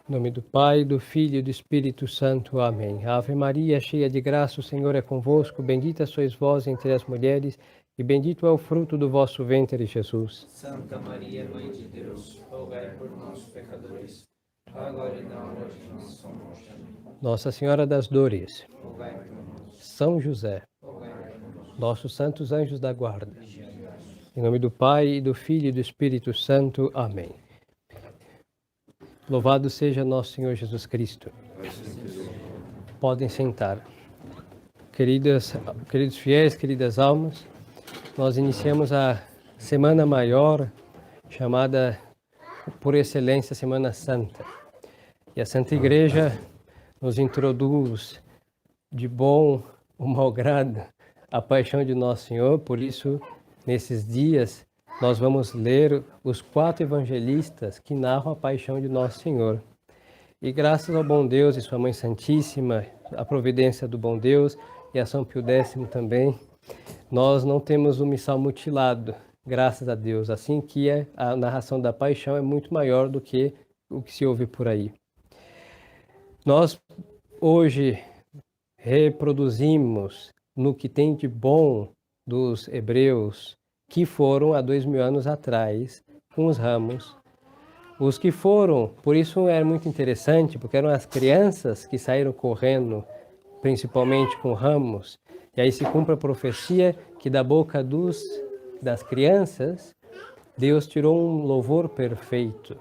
Em nome do Pai, do Filho e do Espírito Santo. Amém. Ave Maria, cheia de graça, o Senhor é convosco. Bendita sois vós entre as mulheres, e bendito é o fruto do vosso ventre, Jesus. Santa Maria, Mãe de Deus, rogai por nós, pecadores, agora e na hora de nossa morte. Amém. Nossa Senhora das Dores, Rogai por nós, São José, rogai por nós. nossos santos anjos da guarda. Em nome do Pai, e do Filho e do Espírito Santo. Amém. Louvado seja nosso Senhor Jesus Cristo. Podem sentar. Queridos fiéis, queridas almas, nós iniciamos a Semana Maior, chamada por excelência Semana Santa. E a Santa Igreja nos introduz de bom ou mau grado a paixão de Nosso Senhor. Por isso, nesses dias, nós vamos ler os 4 evangelistas que narram a paixão de Nosso Senhor. E graças ao bom Deus e Sua Mãe Santíssima, a providência do bom Deus e a São Pio X também, nós não temos o missal mutilado, graças a Deus. Assim que a narração da paixão é muito maior do que o que se ouve por aí. Nós hoje reproduzimos no que tem de bom dos hebreus que foram há 2000 anos atrás com os ramos. Os que foram, por isso era muito interessante, porque eram as crianças que saíram correndo, principalmente com ramos, e aí se cumpre a profecia que da boca das crianças, Deus tirou um louvor perfeito.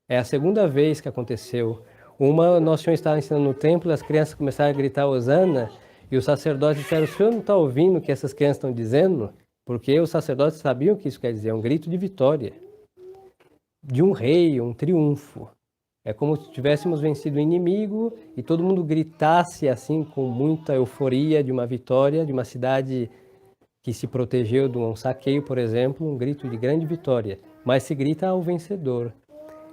É a segunda vez que aconteceu. Uma, Nosso Senhor estava ensinando no templo, as crianças começaram a gritar Hosana, e os sacerdotes disseram: o senhor não está ouvindo o que essas crianças estão dizendo? Porque os sacerdotes sabiam o que isso quer dizer, é um grito de vitória, de um rei, um triunfo. É como se tivéssemos vencido o inimigo e todo mundo gritasse assim com muita euforia de uma vitória, de uma cidade que se protegeu de um saqueio, por exemplo, um grito de grande vitória. Mas se grita ao vencedor.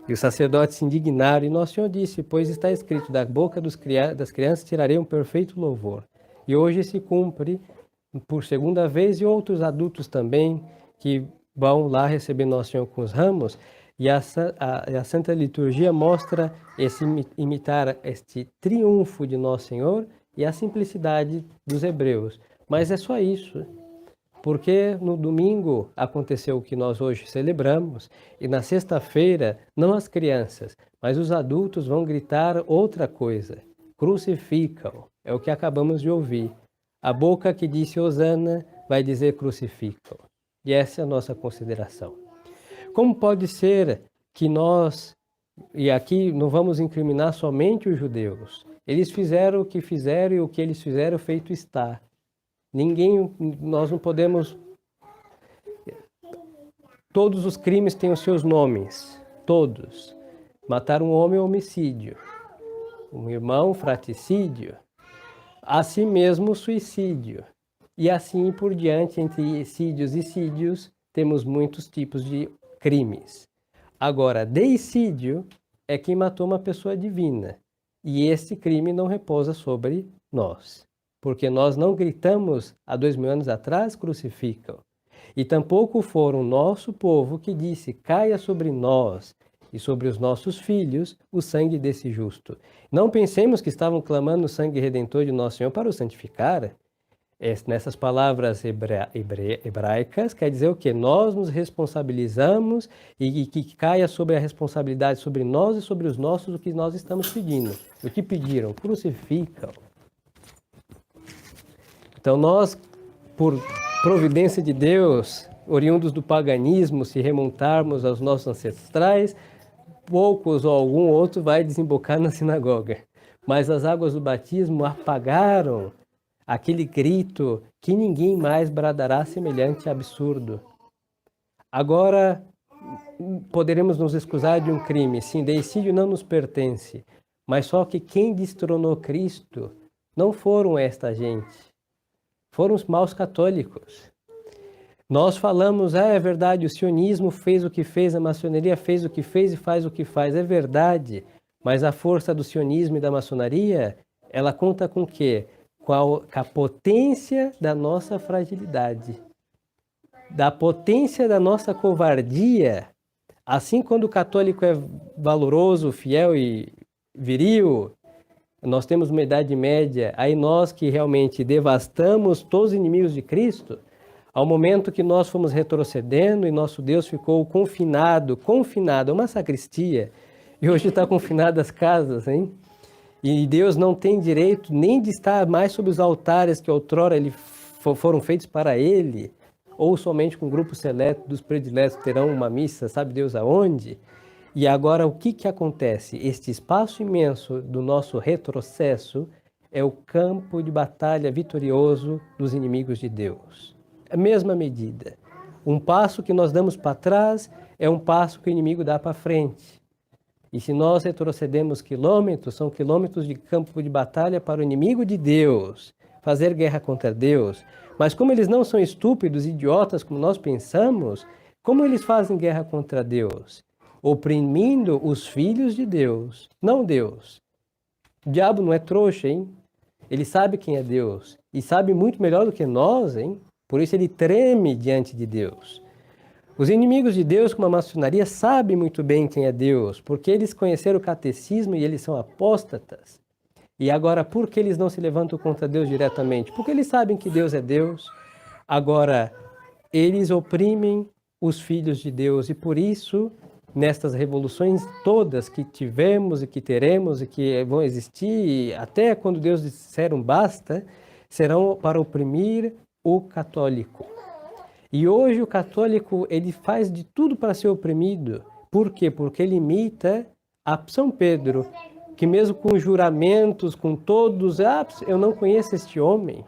E os sacerdotes se indignaram, e Nosso Senhor disse: pois está escrito, da boca das crianças tirarei um perfeito louvor. E hoje se cumpre por segunda vez, e outros adultos também que vão lá receber Nosso Senhor com os ramos, e a Santa Liturgia mostra imitar este triunfo de Nosso Senhor e a simplicidade dos hebreus. Mas é só isso, porque no domingo aconteceu o que nós hoje celebramos, e na sexta-feira, não as crianças, mas os adultos vão gritar outra coisa: crucificam, é o que acabamos de ouvir. A boca que disse Hosana vai dizer crucificam. E essa é a nossa consideração. Como pode ser que nós, e aqui não vamos incriminar somente os judeus, eles fizeram o que fizeram, e o que eles fizeram feito está. Nós não podemos... Todos os crimes têm os seus nomes, todos. Matar um homem é homicídio, um irmão, fratricídio, assim mesmo suicídio. E assim por diante, entre sídios e sídios, temos muitos tipos de crimes. Agora, deicídio é quem matou uma pessoa divina. E esse crime não repousa sobre nós. Porque nós não gritamos há 2000 anos atrás, crucificam. E tampouco foram o nosso povo que disse: caia sobre nós e sobre os nossos filhos o sangue desse justo. Não pensemos que estavam clamando o sangue redentor de Nosso Senhor para o santificar. Nessas palavras hebraicas, quer dizer o quê? Nós nos responsabilizamos e que caia sobre a responsabilidade sobre nós e sobre os nossos o que nós estamos pedindo. O que pediram? Crucificam. Então nós, por providência de Deus, oriundos do paganismo, se remontarmos aos nossos ancestrais, poucos ou algum outro vai desembocar na sinagoga. Mas as águas do batismo apagaram aquele grito que ninguém mais bradará semelhante absurdo. Agora, poderemos nos excusar de um crime. Sim, deicídio não nos pertence. Mas só que quem destronou Cristo não foram esta gente. Foram os maus católicos. Nós falamos: é verdade, o sionismo fez o que fez, a maçonaria fez o que fez e faz o que faz. É verdade, mas a força do sionismo e da maçonaria, ela conta com o quê? Com a potência da nossa fragilidade, da potência da nossa covardia. Assim, quando o católico é valoroso, fiel e viril. Nós temos uma idade média, aí nós que realmente devastamos todos os inimigos de Cristo, ao momento que nós fomos retrocedendo e nosso Deus ficou confinado a uma sacristia, e hoje está confinado às casas, hein? E Deus não tem direito nem de estar mais sobre os altares que outrora foram feitos para Ele, ou somente com um grupo seleto dos prediletos terão uma missa, sabe Deus aonde? E agora o que acontece? Este espaço imenso do nosso retrocesso é o campo de batalha vitorioso dos inimigos de Deus. A mesma medida. Um passo que nós damos para trás é um passo que o inimigo dá para frente. E se nós retrocedemos quilômetros, são quilômetros de campo de batalha para o inimigo de Deus, fazer guerra contra Deus. Mas como eles não são estúpidos, idiotas como nós pensamos, como eles fazem guerra contra Deus? Oprimindo os filhos de Deus, não Deus. O diabo não é trouxa, hein? Ele sabe quem é Deus e sabe muito melhor do que nós, hein? Por isso ele treme diante de Deus. Os inimigos de Deus, como a maçonaria, sabem muito bem quem é Deus, porque eles conheceram o catecismo e eles são apóstatas. E agora, por que eles não se levantam contra Deus diretamente? Porque eles sabem que Deus é Deus. Agora, eles oprimem os filhos de Deus e por isso, nestas revoluções todas que tivemos e que teremos e que vão existir, até quando Deus disser um basta, serão para oprimir o católico. E hoje o católico, ele faz de tudo para ser oprimido. Por quê? Porque ele imita a São Pedro, que mesmo com juramentos, com todos, eu não conheço este homem.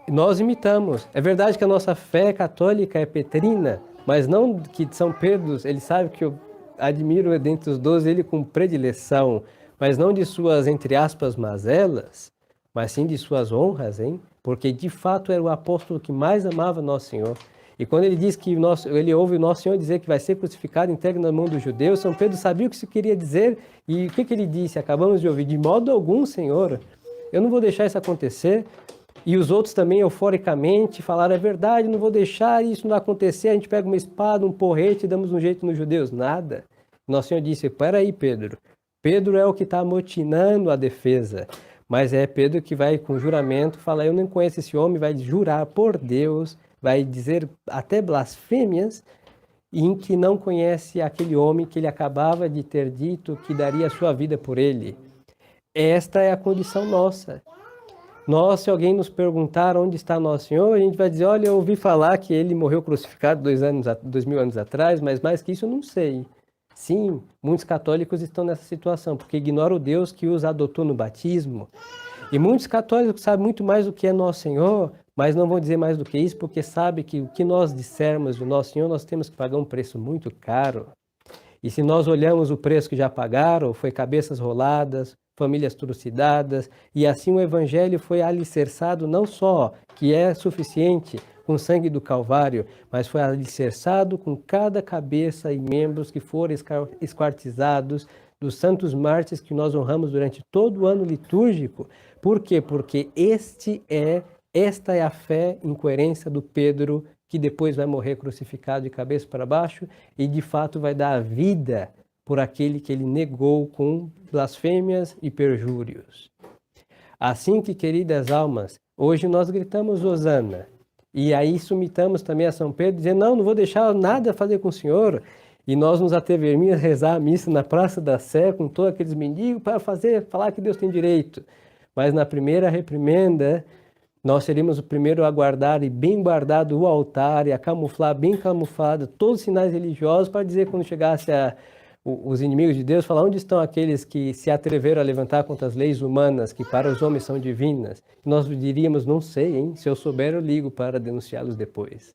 Nós imitamos. É verdade que a nossa fé católica é petrina, mas não que São Pedro, ele sabe que eu admiro dentre os 12 ele com predileção, mas não de suas, entre aspas, mazelas, mas sim de suas honras, hein? Porque de fato era o apóstolo que mais amava Nosso Senhor. E quando ele diz que ele ouve o Nosso Senhor dizer que vai ser crucificado entregue na mão dos judeus, São Pedro sabia o que isso queria dizer. E o que ele disse? Acabamos de ouvir: de modo algum, Senhor, eu não vou deixar isso acontecer. E os outros também, euforicamente, falaram: é verdade, não vou deixar isso não acontecer. A gente pega uma espada, um porrete e damos um jeito nos judeus. Nada. Nosso Senhor disse: peraí, Pedro. Pedro é o que está amotinando a defesa. Mas é Pedro que vai com juramento falar: eu não conheço esse homem, vai jurar por Deus, vai dizer até blasfêmias, em que não conhece aquele homem que ele acabava de ter dito que daria a sua vida por ele. Esta é a condição nossa. Nós, se alguém nos perguntar onde está Nosso Senhor, a gente vai dizer: olha, eu ouvi falar que ele morreu crucificado 2000 anos atrás, mas mais que isso eu não sei. Sim, muitos católicos estão nessa situação, porque ignoram o Deus que os adotou no batismo. E muitos católicos sabem muito mais do que é Nosso Senhor, mas não vão dizer mais do que isso, porque sabem que o que nós dissermos do Nosso Senhor, nós temos que pagar um preço muito caro. E se nós olhamos o preço que já pagaram, foi cabeças roladas, famílias trucidadas, e assim o Evangelho foi alicerçado não só, que é suficiente, com o sangue do Calvário, mas foi alicerçado com cada cabeça e membros que foram esquartizados dos santos mártires que nós honramos durante todo o ano litúrgico. Por quê? Porque esta é a fé em coerência do Pedro, que depois vai morrer crucificado de cabeça para baixo e de fato vai dar a vida por aquele que ele negou com blasfêmias e perjúrios. Assim que, queridas almas, hoje nós gritamos Hosana. E aí submitamos também a São Pedro, dizendo: não vou deixar nada a fazer com o Senhor. E nós nos atrevemos a rezar a missa na Praça da Sé com todos aqueles mendigos para falar que Deus tem direito. Mas na primeira reprimenda, nós seríamos o primeiro a guardar e bem guardado o altar e a camuflar bem camuflado todos os sinais religiosos para dizer, quando chegasse os inimigos de Deus, falar: onde estão aqueles que se atreveram a levantar contra as leis humanas, que para os homens são divinas? Nós diríamos: não sei, hein? Se eu souber, eu ligo para denunciá-los depois.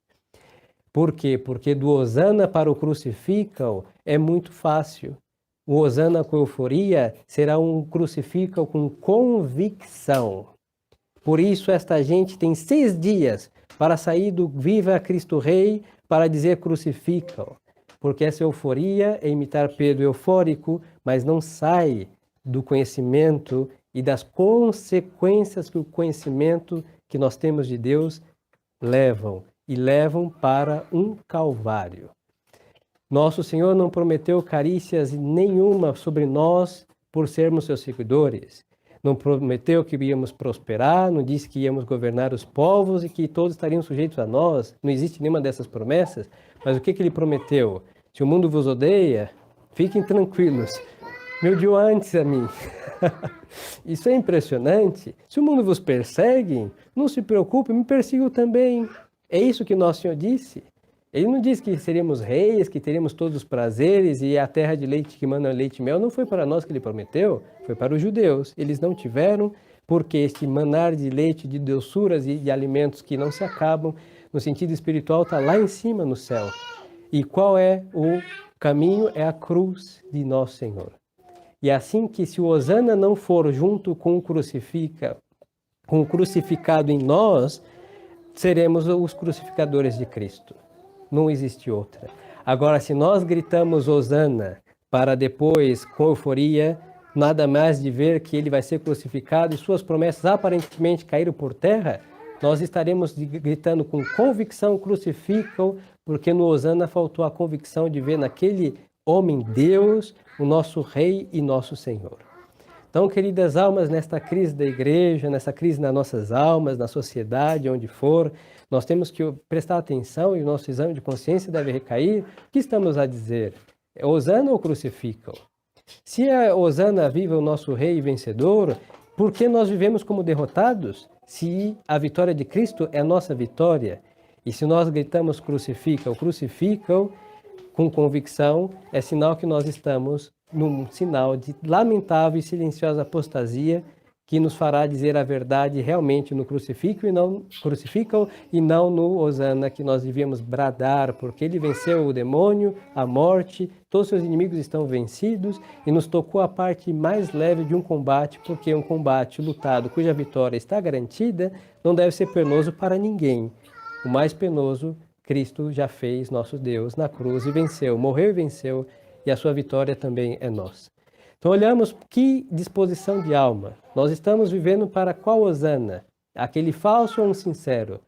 Por quê? Porque do Hosana para o crucificam é muito fácil. O Hosana com euforia será um crucificam com convicção. Por isso esta gente tem 6 dias para sair do Viva Cristo Rei para dizer crucificam. Porque essa euforia é imitar Pedro eufórico, mas não sai do conhecimento e das consequências que o conhecimento que nós temos de Deus levam, e levam para um calvário. Nosso Senhor não prometeu carícias nenhuma sobre nós por sermos seus seguidores. Não prometeu que íamos prosperar, não disse que íamos governar os povos e que todos estariam sujeitos a nós. Não existe nenhuma dessas promessas. Mas o que ele prometeu? Se o mundo vos odeia, fiquem tranquilos. Me odiou antes a mim. Isso é impressionante. Se o mundo vos persegue, não se preocupe, me persigam também. É isso que nosso Senhor disse. Ele não disse que seríamos reis, que teríamos todos os prazeres e a terra de leite que manda leite e mel. Não foi para nós que ele prometeu, foi para os judeus. Eles não tiveram, porque este manar de leite, de doçuras e de alimentos que não se acabam, no sentido espiritual, está lá em cima no céu. E qual é o caminho? É a cruz de nosso Senhor. E assim que se o Hosana não for junto com o crucificado em nós, seremos os crucificadores de Cristo. Não existe outra. Agora, se nós gritamos Hosana para depois, com euforia, nada mais de ver que ele vai ser crucificado e suas promessas aparentemente caíram por terra, nós estaremos gritando com convicção, crucificam, porque no Hosana faltou a convicção de ver naquele homem Deus, o nosso Rei e nosso Senhor. Então, queridas almas, nesta crise da igreja, nessa crise nas nossas almas, na sociedade, onde for, nós temos que prestar atenção e o nosso exame de consciência deve recair. O que estamos a dizer? É Hosana ou crucificam? Se a Hosana viva o nosso Rei e vencedor, por que nós vivemos como derrotados? Se a vitória de Cristo é a nossa vitória. E se nós gritamos crucificam, crucificam, com convicção, é sinal que nós estamos num sinal de lamentável e silenciosa apostasia que nos fará dizer a verdade realmente no crucificam e não no Hosana que nós devíamos bradar, porque ele venceu o demônio, a morte, todos os seus inimigos estão vencidos e nos tocou a parte mais leve de um combate, porque um combate lutado cuja vitória está garantida não deve ser penoso para ninguém. O mais penoso Cristo já fez, nosso Deus, na cruz e venceu, morreu e venceu, e a sua vitória também é nossa. Então olhamos que disposição de alma. Nós estamos vivendo para qual Hosana? Aquele falso ou um sincero?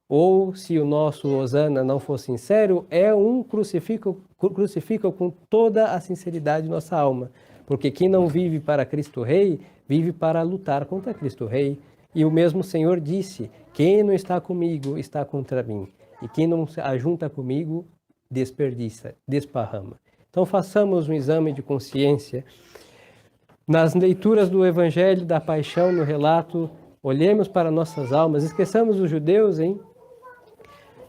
Ou, se o nosso Hosana não for sincero, é um crucifica com toda a sinceridade de nossa alma. Porque quem não vive para Cristo Rei, vive para lutar contra Cristo Rei. E o mesmo Senhor disse, quem não está comigo, está contra mim. E quem não se ajunta comigo, desperdiça, desparrama. Então façamos um exame de consciência. Nas leituras do Evangelho da Paixão, no relato, olhemos para nossas almas, esqueçamos os judeus, hein?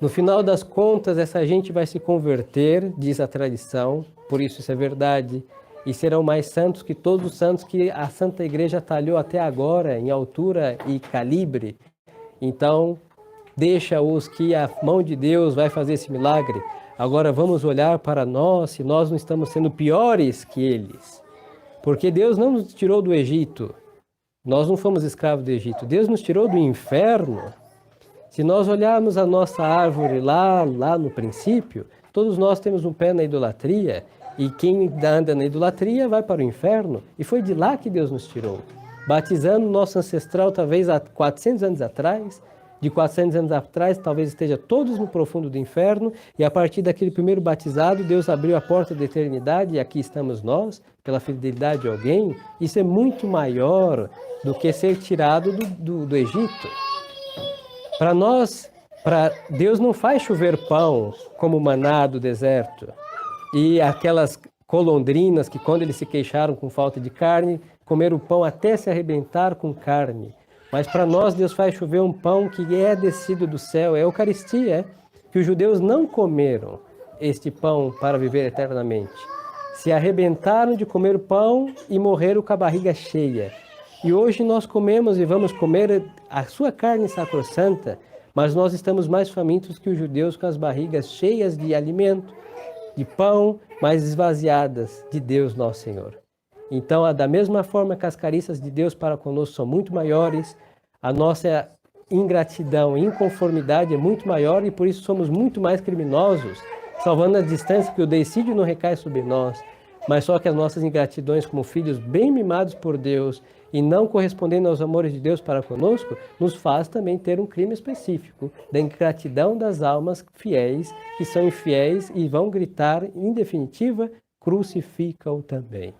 No final das contas, essa gente vai se converter, diz a tradição, por isso é verdade, e serão mais santos que todos os santos que a Santa Igreja talhou até agora, em altura e calibre. Então, deixa-os que a mão de Deus vai fazer esse milagre. Agora vamos olhar para nós, se nós não estamos sendo piores que eles. Porque Deus não nos tirou do Egito. Nós não fomos escravos do Egito. Deus nos tirou do inferno. Se nós olharmos a nossa árvore lá no princípio, todos nós temos um pé na idolatria. E quem anda na idolatria vai para o inferno. E foi de lá que Deus nos tirou. Batizando nosso ancestral, talvez há 400 anos atrás. De 400 anos atrás, talvez esteja todos no profundo do inferno, e a partir daquele primeiro batizado, Deus abriu a porta da eternidade, e aqui estamos nós, pela fidelidade de alguém. Isso é muito maior do que ser tirado do Egito. Para nós, Deus não faz chover pão como maná do deserto, e aquelas golondrinas que quando eles se queixaram com falta de carne, comeram o pão até se arrebentar com carne. Mas para nós Deus faz chover um pão que é descido do céu, é a Eucaristia, que os judeus não comeram este pão para viver eternamente. Se arrebentaram de comer o pão e morreram com a barriga cheia. E hoje nós comemos e vamos comer a sua carne sacrossanta, mas nós estamos mais famintos que os judeus com as barrigas cheias de alimento, de pão, mas esvaziadas de Deus nosso Senhor. Então, da mesma forma que as carícias de Deus para conosco são muito maiores, a nossa ingratidão e inconformidade é muito maior e por isso somos muito mais criminosos, salvando a distância que o decídio não recai sobre nós. mas só que as nossas ingratidões como filhos bem mimados por Deus e não correspondendo aos amores de Deus para conosco, nos faz também ter um crime específico da ingratidão das almas fiéis, que são infiéis e vão gritar, em definitiva, crucifica-o também.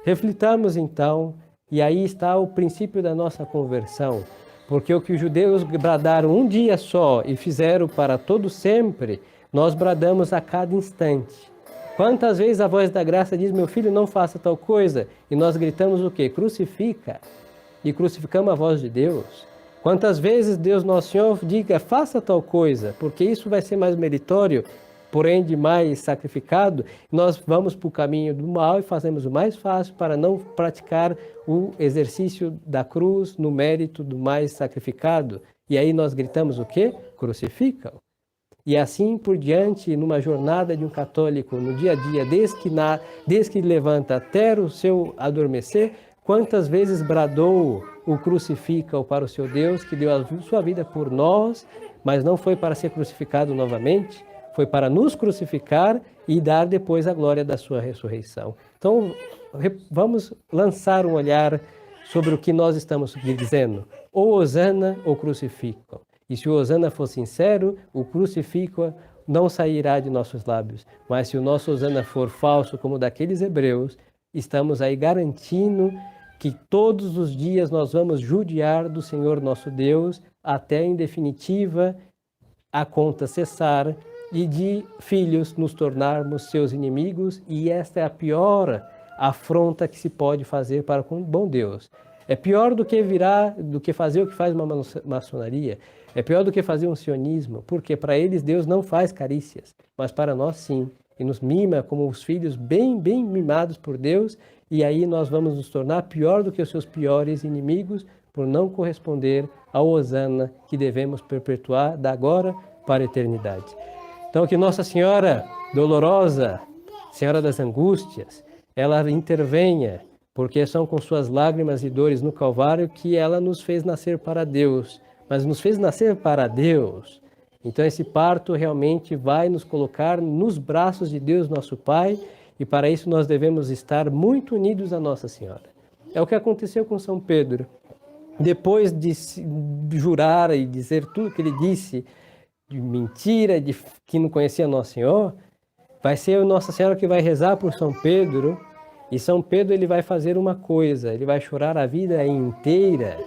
Reflitamos então, e aí está o princípio da nossa conversão, porque o que os judeus bradaram um dia só e fizeram para todo sempre, nós bradamos a cada instante. Quantas vezes a voz da graça diz, meu filho, não faça tal coisa, e nós gritamos o quê? Crucifica, e crucificamos a voz de Deus. Quantas vezes Deus Nosso Senhor diga, faça tal coisa, porque isso vai ser mais meritório, porém de mais sacrificado, nós vamos para o caminho do mal e fazemos o mais fácil para não praticar o exercício da cruz no mérito do mais sacrificado. E aí nós gritamos o quê? Crucifica-o. E assim por diante, numa jornada de um católico, no dia a dia, desde que levanta até o seu adormecer, quantas vezes bradou o crucifica-o para o seu Deus, que deu a sua vida por nós, mas não foi para ser crucificado novamente, foi para nos crucificar e dar depois a glória da sua ressurreição. Então, vamos lançar um olhar sobre o que nós estamos dizendo. Ou hosana ou crucifica. E se o hosana for sincero, o crucifica não sairá de nossos lábios. Mas se o nosso hosana for falso, como daqueles hebreus, estamos aí garantindo que todos os dias nós vamos judiar do Senhor nosso Deus, até em definitiva a conta cessar, e de filhos nos tornarmos seus inimigos, e esta é a pior afronta que se pode fazer para com o bom Deus. É pior do que fazer o que faz uma maçonaria, é pior do que fazer um sionismo, porque para eles Deus não faz carícias, mas para nós sim, e nos mima como os filhos bem mimados por Deus, e aí nós vamos nos tornar pior do que os seus piores inimigos, por não corresponder ao hosana que devemos perpetuar da agora para a eternidade. Então, que Nossa Senhora dolorosa, Senhora das Angústias, ela intervenha, porque são com suas lágrimas e dores no Calvário que ela nos fez nascer para Deus. Mas nos fez nascer para Deus. Então, esse parto realmente vai nos colocar nos braços de Deus, nosso Pai, e para isso nós devemos estar muito unidos a Nossa Senhora. É o que aconteceu com São Pedro. Depois de jurar e dizer tudo que ele disse, de mentira, de que não conhecia Nosso Senhor, vai ser Nossa Senhora que vai rezar por São Pedro, e São Pedro ele vai fazer uma coisa, ele vai chorar a vida inteira.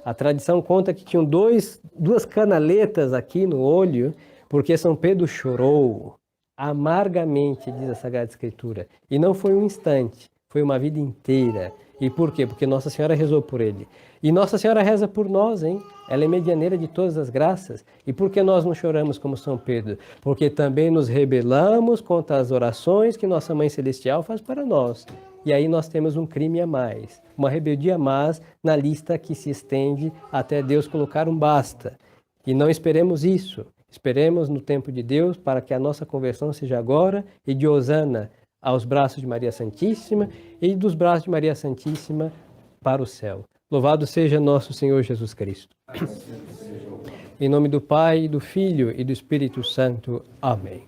A tradição conta que tinham duas canaletas aqui no olho, porque São Pedro chorou amargamente, diz a Sagrada Escritura. E não foi um instante, foi uma vida inteira. E por quê? Porque Nossa Senhora rezou por ele. E Nossa Senhora reza por nós, hein? Ela é medianeira de todas as graças. E por que nós não choramos como São Pedro? Porque também nos rebelamos contra as orações que Nossa Mãe Celestial faz para nós. E aí nós temos um crime a mais, uma rebeldia a mais na lista que se estende até Deus colocar um basta. E não esperemos isso. Esperemos no tempo de Deus para que a nossa conversão seja agora e de hosana aos braços de Maria Santíssima e dos braços de Maria Santíssima para o céu. Louvado seja nosso Senhor Jesus Cristo. Em nome do Pai, do Filho e do Espírito Santo. Amém.